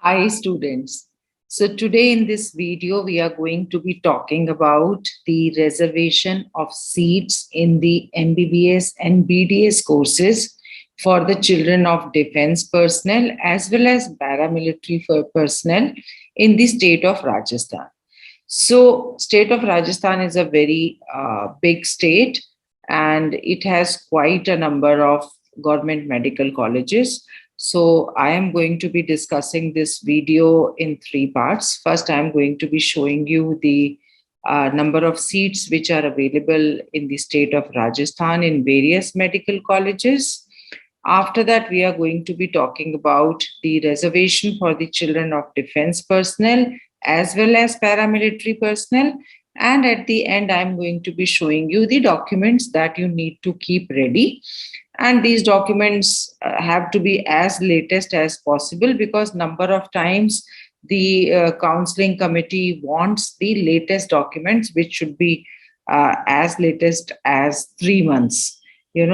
Hi students. So today in this video, we are going to be talking about the reservation of seats in the MBBS and BDS courses for the children of defense personnel as well as paramilitary personnel in the state of Rajasthan. So state of Rajasthan is a very big state and it has quite a number of government medical colleges. So I am going to be discussing this video in three parts. First, I am going to be showing you the number of seats which are available in the state of Rajasthan in various medical colleges. After that, we are going to be talking about the reservation for the children of defense personnel as well as paramilitary personnel. And at the end, I'm going to be showing you the documents that you need to keep ready. And these documents have to be as latest as possible because number of times the counseling committee wants the latest documents, which should be as latest as 3 months.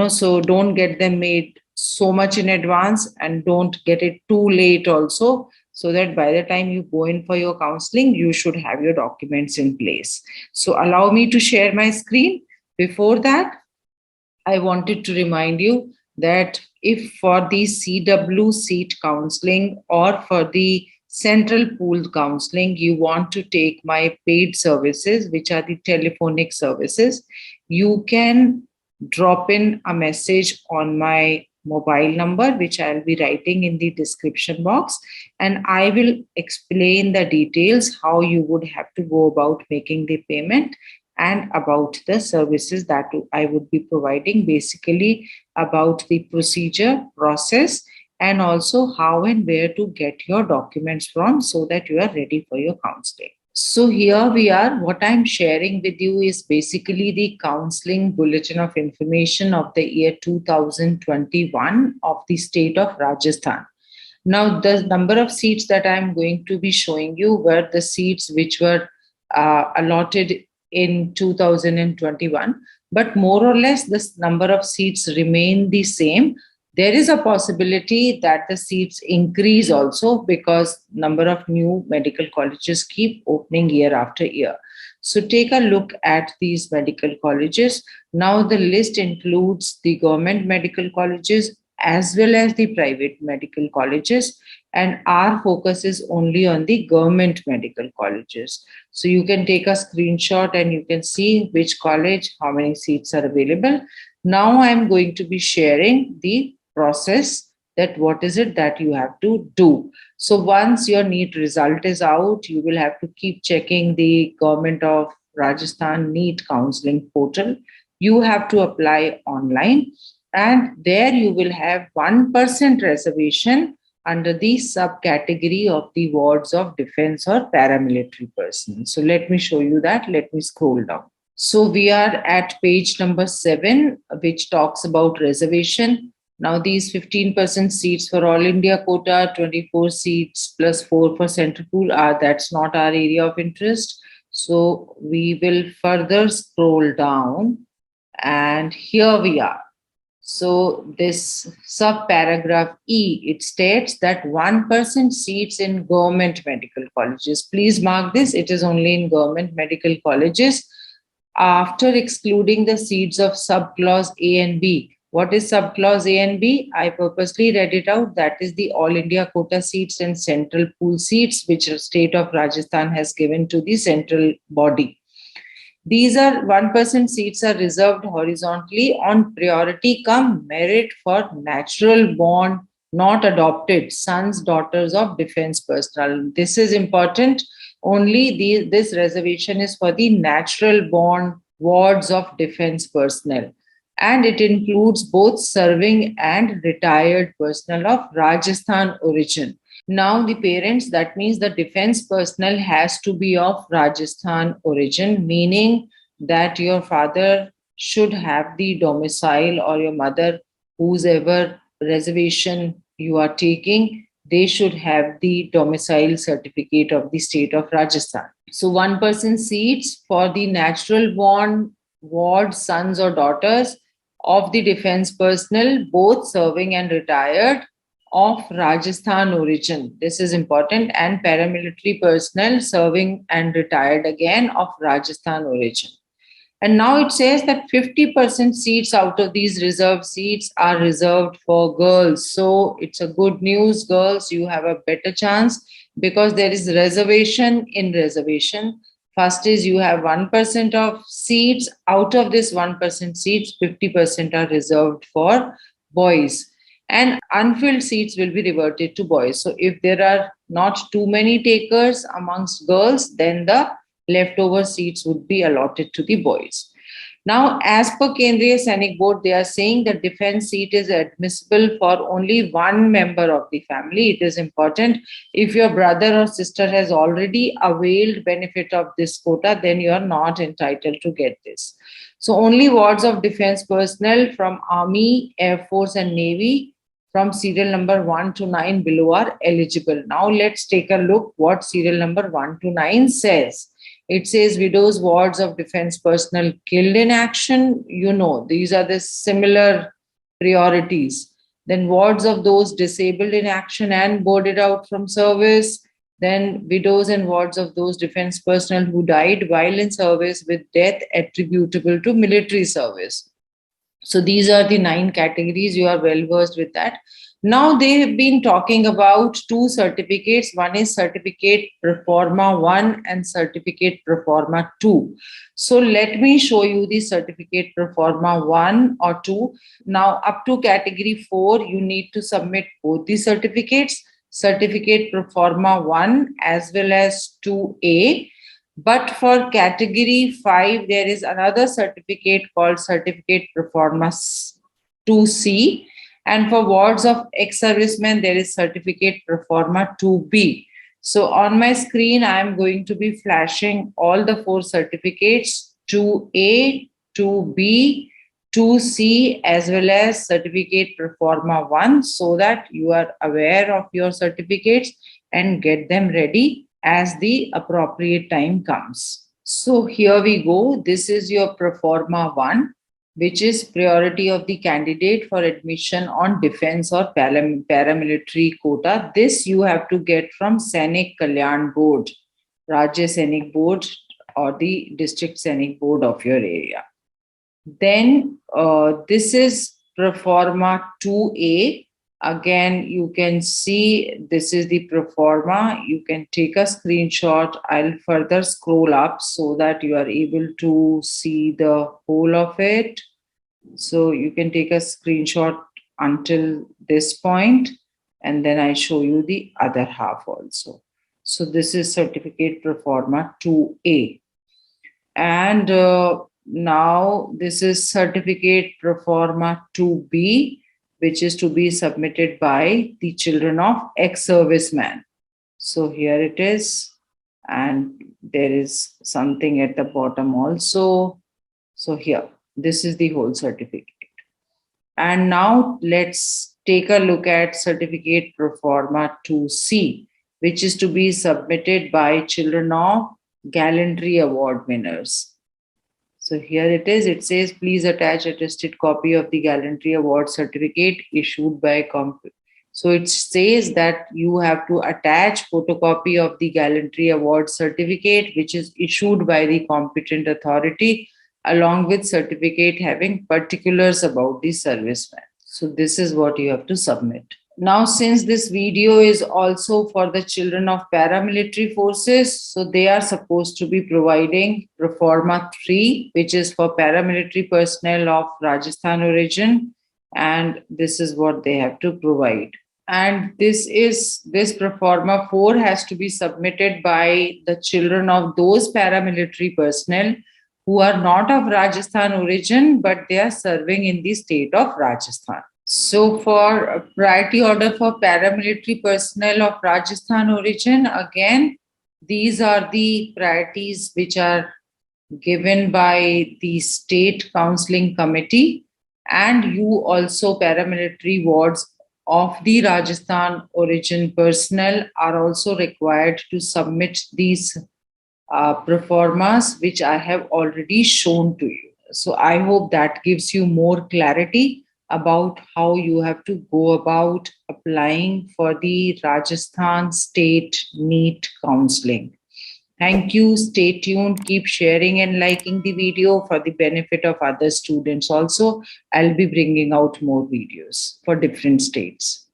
So don't get them made so much in advance and don't get it too late also, so that by the time you go in for your counseling, you should have your documents in place. So allow me to share my screen. Before that, I wanted to remind you that if for the CW seat counseling or for the central pool counseling, you want to take my paid services, which are the telephonic services, you can drop in a message on my mobile number, which I'll be writing in the description box, and I will explain the details how you would have to go about making the payment and about the services that I would be providing, basically about the procedure, process, and also how and where to get your documents from so that you are ready for your counseling. So here we are. What I'm sharing with you is basically the counseling bulletin of information of the year 2021 of the state of Rajasthan. Now, the number of seats that I'm going to be showing you were the seats which were allotted in 2021, but more or less this number of seats remain the same. There is a possibility that the seats increase also because number of new medical colleges keep opening year after year. So take a look at these medical colleges. Now the list includes the government medical colleges as well as the private medical colleges, and our focus is only on the government medical colleges. So you can take a screenshot and you can see which college, how many seats are available. Now I'm going to be sharing the process, that what is it that you have to do. So once your NEET result is out, you will have to keep checking the Government of Rajasthan NEET counseling portal. You have to apply online, and there you will have 1% reservation under the subcategory of the wards of defense or paramilitary personnel. So let me show you that. Let me scroll down. So we are at page number 7, which talks about reservation. Now these 15% seats for all India quota, 24 seats plus 4 for central pool that's not our area of interest. So we will further scroll down, and here we are. So this subparagraph E, it states that 1% seats in government medical colleges. Please mark this, it is only in government medical colleges after excluding the seats of subclause A and B. What is subclause A and B? I purposely read it out. That is the All India quota seats and central pool seats, which the state of Rajasthan has given to the central body. These are 1% seats are reserved horizontally on priority come merit for natural born, not adopted sons, daughters of defense personnel. This is important. Only this reservation is for the natural born wards of defense personnel, and it includes both serving and retired personnel of Rajasthan origin. Now, the parents, that means the defense personnel has to be of Rajasthan origin, meaning that your father should have the domicile, or your mother, whose ever reservation you are taking, they should have the domicile certificate of the state of Rajasthan. So 1% seats for the natural born ward sons or daughters of the defense personnel, both serving and retired of Rajasthan origin. This is important. And paramilitary personnel serving and retired again of Rajasthan origin. And now it says that 50% seats out of these reserved seats are reserved for girls. So it's a good news, girls. You have a better chance because there is reservation in reservation. First is you have 1% of seats. Out of this 1% seats, 50% are reserved for boys. And unfilled seats will be reverted to boys. So if there are not too many takers amongst girls, then the leftover seats would be allotted to the boys. Now, as per Kendriya Sainik Board, they are saying that defense seat is admissible for only one member of the family. It is important. If your brother or sister has already availed benefit of this quota, then you are not entitled to get this. So only wards of defense personnel from Army, Air Force and Navy from serial number 1 to 9 below are eligible. Now let's take a look what serial number 1 to 9 says. It says widows, wards of defense personnel killed in action. You know, these are the similar priorities. Then wards of those disabled in action and boarded out from service. Then widows and wards of those defense personnel who died while in service with death attributable to military service. So these are the 9 categories. You are well versed with that. Now they have been talking about 2 certificates. One is certificate pro forma 1 and certificate pro forma 2. So let me show you the certificate pro forma 1 or 2. Now up to category 4, you need to submit both the certificates, certificate pro forma 1 as well as 2A. But for category 5, there is another certificate called certificate pro forma 2C. And for wards of ex-servicemen, there is certificate pro forma 2B. So on my screen, I am going to be flashing all the 4 certificates, 2A, 2B, 2C, as well as certificate pro forma 1, so that you are aware of your certificates and get them ready as the appropriate time comes. So here we go. This is your pro forma 1, which is priority of the candidate for admission on defense or paramilitary quota. This you have to get from Sainik Kalyan Board, Rajya Sainik Board or the District Sainik Board of your area. Then this is pro forma 2A. Again, you can see this is the pro forma. You can take a screenshot. I'll further scroll up so that you are able to see the whole of it. So you can take a screenshot until this point, and then I show you the other half also. So this is certificate pro forma 2A. And now this is certificate pro forma 2B, which is to be submitted by the children of ex-serviceman. So here it is, and there is something at the bottom also. So here, this is the whole certificate. And now let's take a look at certificate pro forma 2C, which is to be submitted by children of gallantry award winners. So here it is. It says, please attach attested copy of the Gallantry Award certificate issued by So it says that you have to attach photocopy of the Gallantry Award certificate, which is issued by the competent authority, along with certificate having particulars about the serviceman. So this is what you have to submit. Now, since this video is also for the children of paramilitary forces, so they are supposed to be providing pro forma 3, which is for paramilitary personnel of Rajasthan origin, and this is what they have to provide. And this pro forma 4 has to be submitted by the children of those paramilitary personnel who are not of Rajasthan origin, but they are serving in the state of Rajasthan. So for priority order for paramilitary personnel of Rajasthan origin, again, these are the priorities which are given by the state counseling committee, and you also paramilitary wards of the Rajasthan origin personnel are also required to submit these proformas which I have already shown to you. So I hope that gives you more clarity about how you have to go about applying for the Rajasthan State NEET counseling. Thank you. Stay tuned. Keep sharing and liking the video for the benefit of other students. Also, I'll be bringing out more videos for different states.